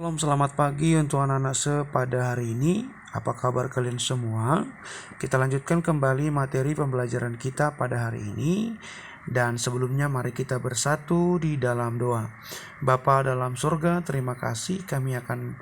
Salam selamat pagi untuk anak-anak pada hari ini. Apa kabar kalian semua? Kita lanjutkan kembali materi pembelajaran kita pada hari ini. Dan sebelumnya mari kita bersatu di dalam doa. Bapa dalam surga, terima kasih kami akan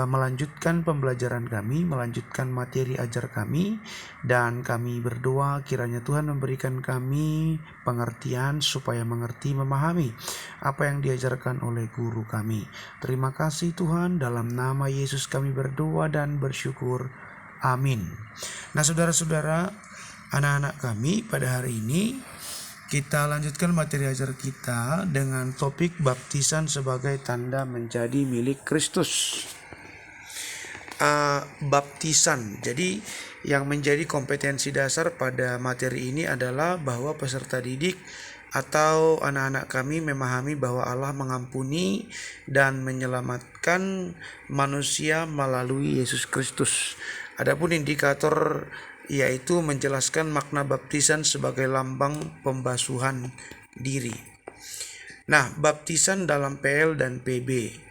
melanjutkan pembelajaran kami, melanjutkan materi ajar kami, dan kami berdoa kiranya Tuhan memberikan kami pengertian supaya mengerti, memahami apa yang diajarkan oleh guru kami. Terima kasih Tuhan, dalam nama Yesus kami berdoa dan bersyukur. Amin. Nah saudara-saudara, anak-anak kami pada hari ini kita lanjutkan materi ajar kita dengan topik baptisan sebagai tanda menjadi milik Kristus. Baptisan. Jadi yang menjadi kompetensi dasar pada materi ini adalah bahwa peserta didik atau anak-anak kami memahami bahwa Allah mengampuni dan menyelamatkan manusia melalui Yesus Kristus. Adapun indikator yaitu menjelaskan makna baptisan sebagai lambang pembasuhan diri. Nah, baptisan dalam PL dan PB.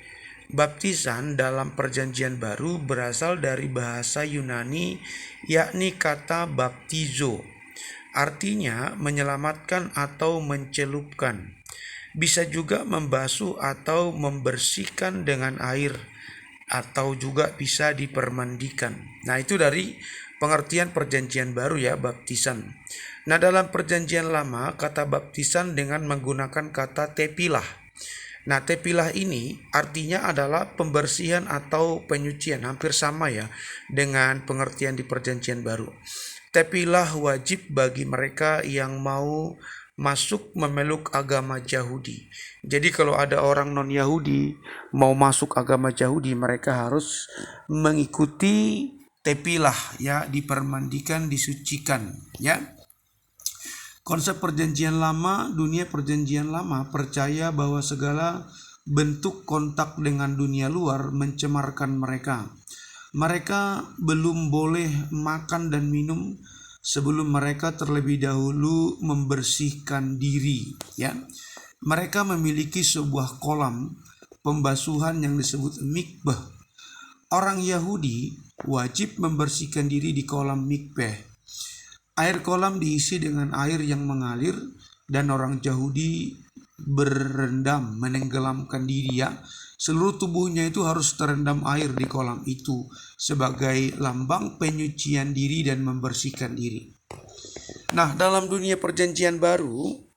Baptisan dalam Perjanjian Baru berasal dari bahasa Yunani yakni kata baptizo. Artinya menyelamatkan atau mencelupkan. Bisa juga membasuh atau membersihkan dengan air, atau juga bisa dipermandikan. Nah, itu dari pengertian Perjanjian Baru ya, baptisan. Nah, dalam Perjanjian Lama kata baptisan dengan menggunakan kata tepilah. Nah, tepilah ini artinya adalah pembersihan atau penyucian, hampir sama ya dengan pengertian di Perjanjian Baru. Tepilah wajib bagi mereka yang mau masuk memeluk agama Yahudi. Jadi kalau ada orang non-Yahudi mau masuk agama Yahudi, mereka harus mengikuti tepilah ya, dipermandikan, disucikan ya. Konsep Perjanjian Lama, dunia Perjanjian Lama percaya bahwa segala bentuk kontak dengan dunia luar mencemarkan mereka. Mereka belum boleh makan dan minum sebelum mereka terlebih dahulu membersihkan diri ya. Mereka memiliki sebuah kolam pembasuhan yang disebut mikbah. Orang Yahudi wajib membersihkan diri di kolam mikbah. Air kolam diisi dengan air yang mengalir dan orang Yahudi berendam, menenggelamkan diri ya. Seluruh tubuhnya itu harus terendam air di kolam itu sebagai lambang penyucian diri dan membersihkan diri. Nah, dalam dunia Perjanjian Baru,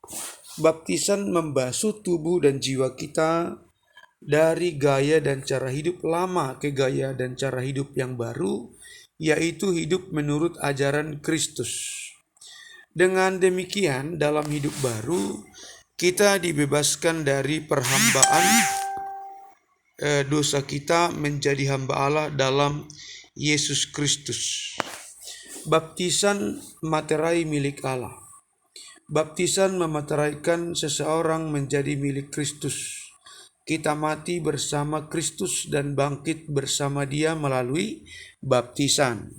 baptisan membasuh tubuh dan jiwa kita dari gaya dan cara hidup lama ke gaya dan cara hidup yang baru, yaitu hidup menurut ajaran Kristus. Dengan demikian, dalam hidup baru, kita dibebaskan dari perhambaan dosa kita menjadi hamba Allah dalam Yesus Kristus. Baptisan materai milik Allah. Baptisan memeteraikan seseorang menjadi milik Kristus. Kita mati bersama Kristus dan bangkit bersama Dia melalui baptisan.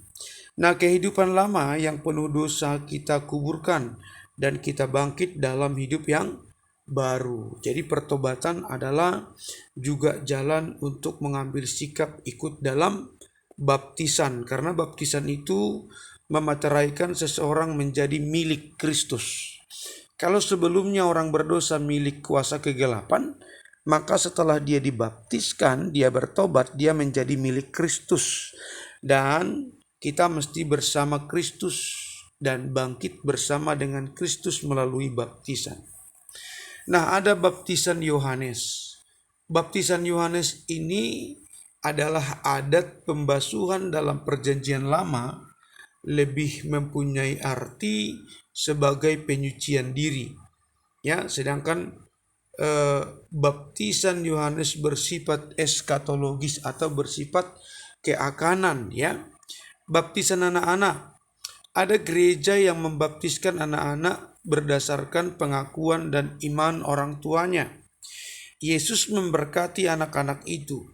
Nah, kehidupan lama yang penuh dosa kita kuburkan dan kita bangkit dalam hidup yang baru. Jadi pertobatan adalah juga jalan untuk mengambil sikap ikut dalam baptisan, karena baptisan itu memeteraikan seseorang menjadi milik Kristus. Kalau sebelumnya orang berdosa milik kuasa kegelapan, maka setelah dia dibaptiskan, dia bertobat, dia menjadi milik Kristus. Dan kita mesti bersama Kristus dan bangkit bersama dengan Kristus melalui baptisan. Nah, ada baptisan Yohanes. Baptisan Yohanes ini adalah adat pembasuhan dalam Perjanjian Lama, lebih mempunyai arti sebagai penyucian diri. Ya, sedangkan baptisan Yohanes bersifat eskatologis atau bersifat keakanan ya. Baptisan anak-anak. Ada gereja yang membaptiskan anak-anak berdasarkan pengakuan dan iman orang tuanya. Yesus memberkati anak-anak itu.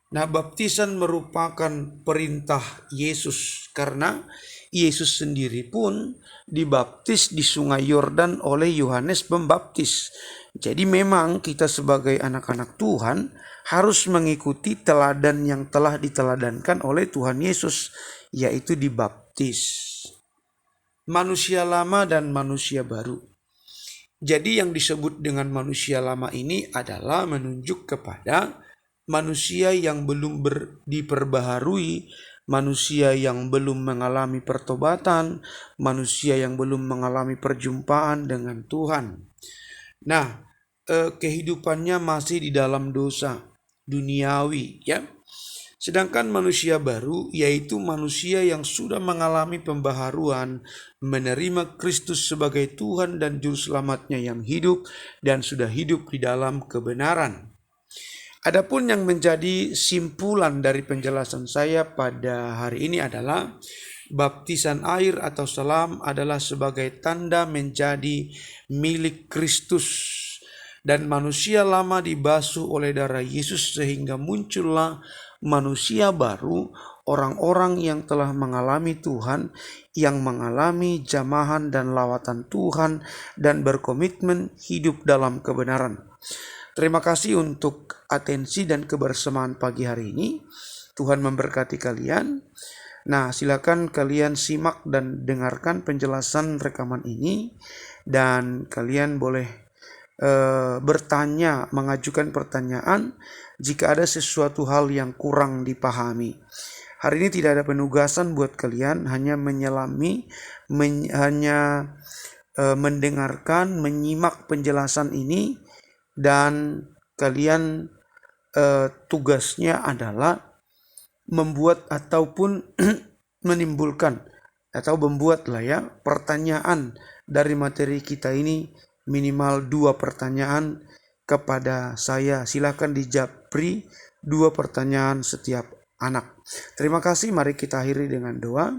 Nah, baptisan merupakan perintah Yesus karena Yesus sendiri pun dibaptis di Sungai Yordan oleh Yohanes Pembaptis. Jadi memang kita sebagai anak-anak Tuhan harus mengikuti teladan yang telah diteladankan oleh Tuhan Yesus, yaitu dibaptis. Manusia lama dan manusia baru. Jadi yang disebut dengan manusia lama ini adalah menunjuk kepada manusia yang belum diperbaharui, manusia yang belum mengalami pertobatan, manusia yang belum mengalami perjumpaan dengan Tuhan. Nah, kehidupannya masih di dalam dosa duniawi, ya. Sedangkan manusia baru yaitu manusia yang sudah mengalami pembaharuan, menerima Kristus sebagai Tuhan dan Juru Selamatnya yang hidup dan sudah hidup di dalam kebenaran. Adapun yang menjadi simpulan dari penjelasan saya pada hari ini adalah baptisan air atau selam adalah sebagai tanda menjadi milik Kristus. Dan manusia lama dibasuh oleh darah Yesus sehingga muncullah manusia baru, orang-orang yang telah mengalami Tuhan, yang mengalami jamahan dan lawatan Tuhan dan berkomitmen hidup dalam kebenaran. Terima kasih untuk atensi dan kebersamaan pagi hari ini. Tuhan memberkati kalian. Nah, silakan kalian simak dan dengarkan penjelasan rekaman ini, dan kalian boleh bertanya, mengajukan pertanyaan jika ada sesuatu hal yang kurang dipahami. Hari ini tidak ada penugasan buat kalian, hanya menyelami, mendengarkan, menyimak penjelasan ini, dan kalian tugasnya adalah membuat ataupun menimbulkan atau membuatlah ya pertanyaan dari materi kita ini, minimal 2 pertanyaan kepada saya. Silakan dijapri 2 pertanyaan setiap anak. Terima kasih, mari kita akhiri dengan doa.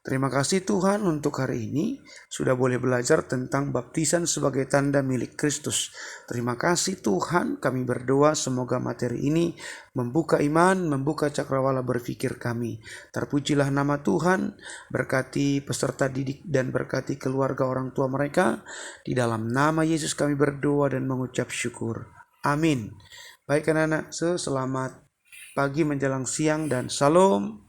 Terima kasih Tuhan untuk hari ini sudah boleh belajar tentang baptisan sebagai tanda milik Kristus. Terima kasih Tuhan, kami berdoa semoga materi ini membuka iman, membuka cakrawala berpikir kami. Terpujilah nama Tuhan, berkati peserta didik dan berkati keluarga orang tua mereka. Di dalam nama Yesus kami berdoa dan mengucap syukur. Amin. Baik anak-anak, selamat pagi menjelang siang dan salam